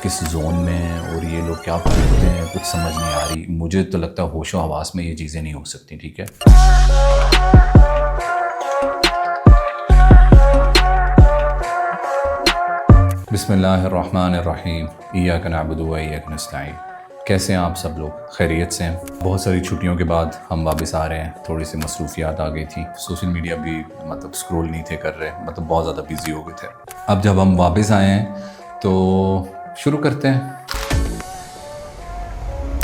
किस जोन में हैं और ये लोग क्या करते हैं कुछ समझ नहीं आ रही। मुझे तो लगता है होशो हवास में ये चीज़ें नहीं हो सकती। ठीक है, बिस्मिल्लाहिर्रहमानिर्रहीम, इय्याका नअबुदु व इय्याका नस्तईन। कैसे हैं आप सब लोग? खैरियत से हैं? बहुत सारी छुट्टियों के बाद हम वापस आ रहे हैं। थोड़ी सी मसरूफियात आ गई थी, सोशल मीडिया भी मतलब स्क्रॉल नहीं थे कर रहे, मतलब बहुत ज़्यादा बिजी हो गए थे। अब जब हम वापस आए हैं तो शुरू करते हैं।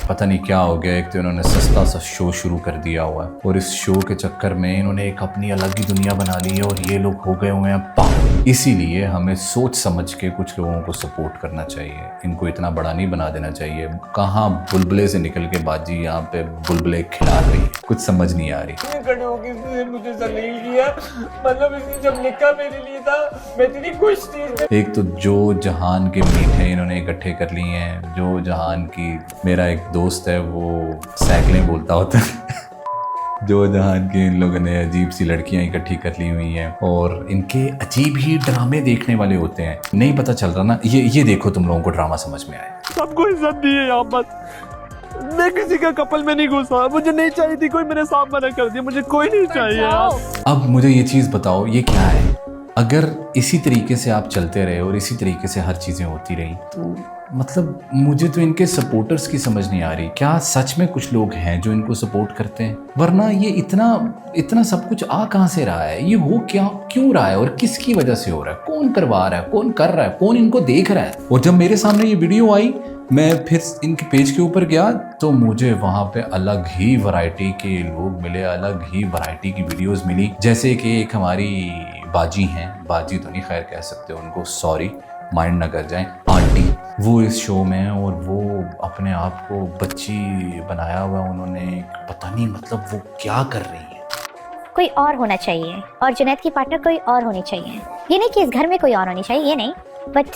पता नहीं क्या हो गया, एक तो इन्होंने सस्ता सा शो शुरू कर दिया हुआ है और इस शो के चक्कर में इन्होंने एक अपनी अलग ही दुनिया बना ली है और ये लोग हो गए हुए हैं पागल। इसीलिए हमें सोच समझ के कुछ लोगों को सपोर्ट करना चाहिए, इनको इतना बड़ा नहीं बना देना चाहिए। कहाँ बुलबुले से निकल के बाजी यहाँ पे बुलबुले खिला रही है, कुछ समझ नहीं आ रही। इसने मुझे जलील किया, मतलब इसने जब निकाह मेरे लिए था मैं इतनी खुश थी। एक तो जो जहान के मीठे इन्होंने इकट्ठे कर लिए हैं, जो जहान की, मेरा एक दोस्त है वो सैकड़ें बोलता होता है जो जहान के इन लोगों ने अजीब सी लड़कियां इकट्ठी कर ली हुई हैं और इनके अजीब ही ड्रामे देखने वाले होते हैं। नहीं पता चल रहा ना, ये देखो तुम लोगों को ड्रामा समझ में आए। सबको इज्जत दी है यहाँ पर। मैं किसी का कपल में नहीं घुसा, मुझे नहीं चाहिए थी, कोई मेरे साथ मना कर दिया, मुझे कोई नहीं चाहिए यार। अब मुझे ये चीज़ बताओ, ये क्या है? अगर इसी तरीके से आप चलते रहे और इसी तरीके से हर चीज़ें होती रही तो मतलब मुझे तो इनके सपोर्टर्स की समझ नहीं आ रही। क्या सच में कुछ लोग हैं जो इनको सपोर्ट करते हैं? वरना ये इतना सब कुछ आ कहाँ से रहा है? ये हो क्या, क्यों रहा है और किसकी वजह से हो रहा है? कौन करवा रहा है, कौन कर रहा है, कौन इनको देख रहा है? और जब मेरे सामने ये वीडियो आई, मैं फिर इनके पेज के ऊपर गया तो मुझे वहाँ पे अलग ही वैरायटी के लोग मिले, अलग ही वैरायटी की वीडियोस मिली। जैसे कि एक हमारी बाजी हैं, बाजी तो नहीं खैर कह सकते उनको, सॉरी माइंड ना कर जाएं, आंटी, वो इस शो में है और वो अपने आप को बच्ची बनाया हुआ उन्होंने, पता नहीं मतलब वो क्या कर रही है। कोई और होना चाहिए और जुनैद की पार्टनर कोई और होनी चाहिए। ये नहीं कि इस घर में कोई और होनी चाहिए, ये नहीं, बट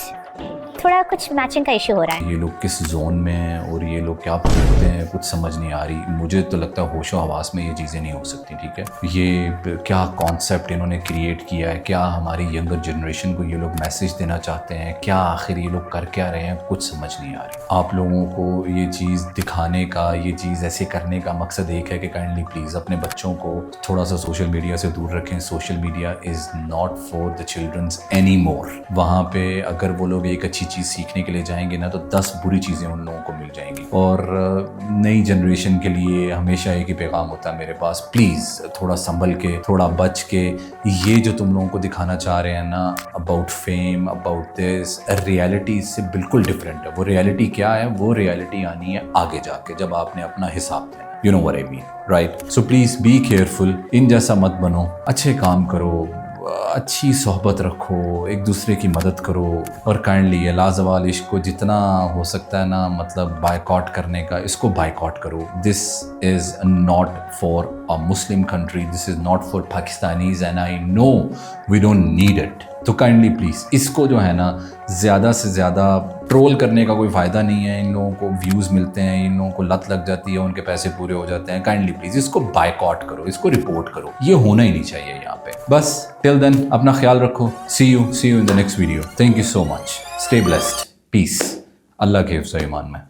थोड़ा कुछ मैचिंग का इशू हो रहा है। ये लोग किस जोन में हैं और ये लोग क्या करते हैं कुछ समझ नहीं आ रही। मुझे तो लगता है होशो हवास में ये चीज़ें नहीं हो सकती। ठीक है, ये क्या कॉन्सेप्ट इन्होंने क्रिएट किया है? क्या हमारी यंगर जनरेशन को ये लोग मैसेज देना चाहते हैं? क्या आखिर ये लोग कर क्या रहे हैं? कुछ समझ नहीं आ रही। आप लोगों को ये चीज़ दिखाने का, ये चीज़ ऐसे करने का मकसद एक है कि काइंडली प्लीज़ अपने बच्चों को थोड़ा सा सोशल मीडिया से दूर रखें। Social media is not for the childrens any more. वहाँ पे अगर वो लोग एक अच्छी चीज़ सीखने के लिए जाएंगे ना तो 10 बुरी चीज़ें उन लोगों को मिल जाएंगी। और नई जनरेशन के लिए हमेशा एक ही पैगाम होता है मेरे पास, प्लीज़ थोड़ा संभल के, थोड़ा बच के। ये जो तुम लोगों को दिखाना चाह रहे हैं ना about fame, about this, reality इससे बिल्कुल डिफरेंट है। वो रियलिटी क्या है? वो रियलिटी आनी है आगे जाके, जब आपने अपना हिसाब देना। You know what I mean, right? So please be careful, इन जैसा मत बनो, अच्छे काम करो, अच्छी सोहबत रखो, एक दूसरे की मदद करो और काइंडली ये लाजवाल इश्क को जितना हो सकता है ना मतलब बायकॉट करने का, इसको बायकॉट करो। This is not for a Muslim country, this is not for Pakistanis and I know we don't need it. तो काइंडली प्लीज़ इसको जो है ना ज़्यादा से ज़्यादा ट्रोल करने का कोई फ़ायदा नहीं है। इन लोगों को व्यूज़ मिलते हैं, इन लोगों को लत लग जाती है, उनके पैसे पूरे हो जाते हैं। काइंडली प्लीज़ इसको बायकॉट करो, इसको रिपोर्ट करो। ये होना ही नहीं चाहिए यहाँ पे। बस टिल देन अपना ख्याल रखो। See you in the next video. Thank you so much. Stay blessed. Peace. अल्लाह के हिफ्ज़-ओ-ईमान में।